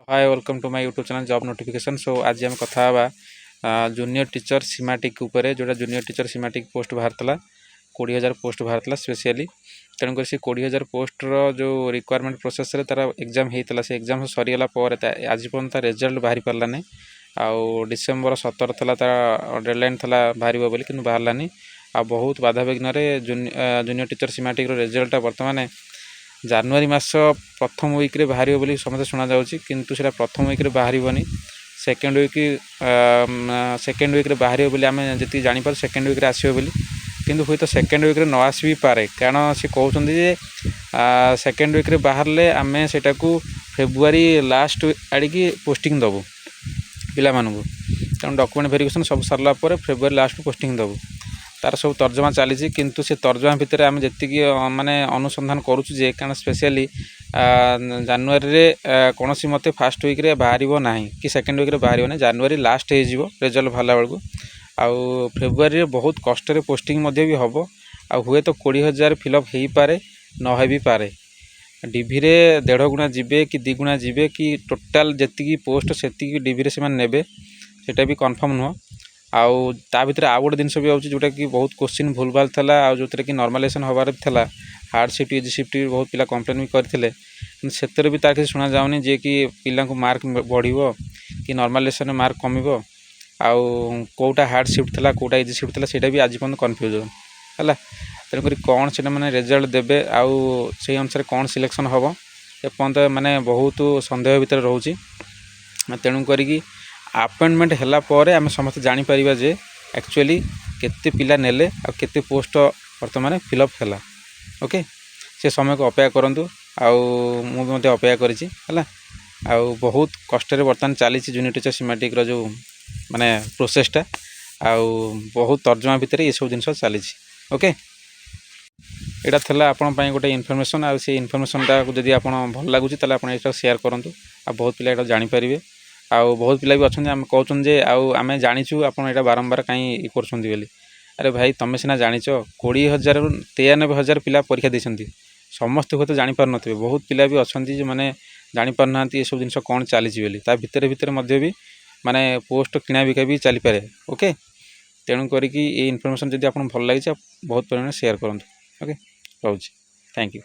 Hi welcome to my YouTube channel job notification. So आज आम कथा जूनियर टीचर सीमाटिक उपरे जोटा जूनियर टीचर सीमाटिक पोस्ट बाहर 20,000 पोस्ट बाहर स्पेशली तेणुक से 20,000 पोस्टर जो रिक्वायरमेंट प्रोसेस तार एग्जाम होता से एग्जाम सरीगला आज पर्यटन रिजल्ट बाहरी पारानी आउ डिसेम्बर 17 था डेडलाइन था बाहर बोली कि बाहरलानी आ बहुत बाधा विघ्न जूनियर टीचर सीमाटिक रिजल्ट बर्तमान जानुरी मास प्रथम वीक्रे बाहर बोली समस्त शुणा जाऊँगी किंतु सेटा प्रथम वीक्रे बाहर सेकेंड वीक्रे बाहर बोली आम जी जापर सेकेंड वीक्रे आसो बोली किंतु हुई तो सेकेंड वीक्रे न आस भी पारे कारण सी कहते सेकेंड वीक्रे बाहर आम सेटा को फेब्रुआरी लास्ट आड़िकी पोस्टिंग दबू पिला मानू तेणु डॉक्यूमेंट वेरिफिकेशन सब सरला फेब्रुआरी लास्ट पोस्टिंग दबू तार सब तर्जमा चली किंतु से तर्जमा भितर आम जी माने अनुसंधान करुचे कारण स्पेशली जानुरी कौन मत फास्ट वीक्रे बाहर ना कि सेकेंड वीक्रे बाहर ना जानुरी लास्ट हो रिजल्ट बाहर बेलू आउ फेब्रुआरी बहुत कष्ट पोस्टिंग भी हम आ हुए तो 20,000 फिलअप हो पारे न हो भी पारे डीवी रे 1.5 गुणा जीवे कि 2 गुणा जीवे कि टोटाल जी पोस्ट से डीवी रे से नेबे सेटा भी कन्फर्म नुह आउ ता भितर आउ गोटे जिनस भी आउची जोटा कि बहुत क्वेश्चन भूल भाल था आउ जो कि नॉर्मलाइजेशन हबार था हार्ड शिफ्ट इजी शिफ्ट भी बहुत पिला कंप्लेन भी करते से भी ताकि शुणा जाऊनी जे कि पिला मार्क बढ़ो कि नॉर्मलाइजेशन मार्क कम आउ कोटा हार्ड शिफ्ट था कोटा इजी शिफ्ट था सेटा भी आज पर्यटन कन्फ्यूजन है तेणुक कौन से मैंने रिजल्ट देवे आउ से अनुसार कौन सिलेक्शन हम एपर्यंत माने बहुत सन्देह भितर रोचे तेणु करी अपॉइंटमेंट हैला पर आम समस्त जापर जे एक्चुअली केते पिला नेले आ केते पोस्ट वर्तमान फिलअप हैला ओके से समय को अपेक्षा करूँ आउ अपेक्षा करी आउ बहुत कष्ट बर्तमान चली जूनियर टीचर सीमेटिक जो माने प्रोसेसटा आउ बहुत तर्जमा भितर ये सब जिन चली ओके यहाँ था आपण गोटे इनफर्मेशन आ से इनफर्मेशनटा जब आप भल लगुच आप शेयर करूँ आ बहुत पिला जापर आउ बहुत पिला भी अच्छा आम कहते जे आम जाचु आप बारंबार कहीं कर अरे भाई तुम सीना जाच 20,000 ରୁ 93,000 पिला परीक्षा देते समस्त हुए तो जापार नो बहुत पिला भी अच्छा जो मैंने जापार ना ये सब जिन कौन चली भितर भी माने पोस्ट किणा बिका भी चली पारे ओके तेणु करी ये इनफर्मेशन जब आप भल लगी बहुत परिमाण शेयर करूँ ओके रोचे थैंक यू।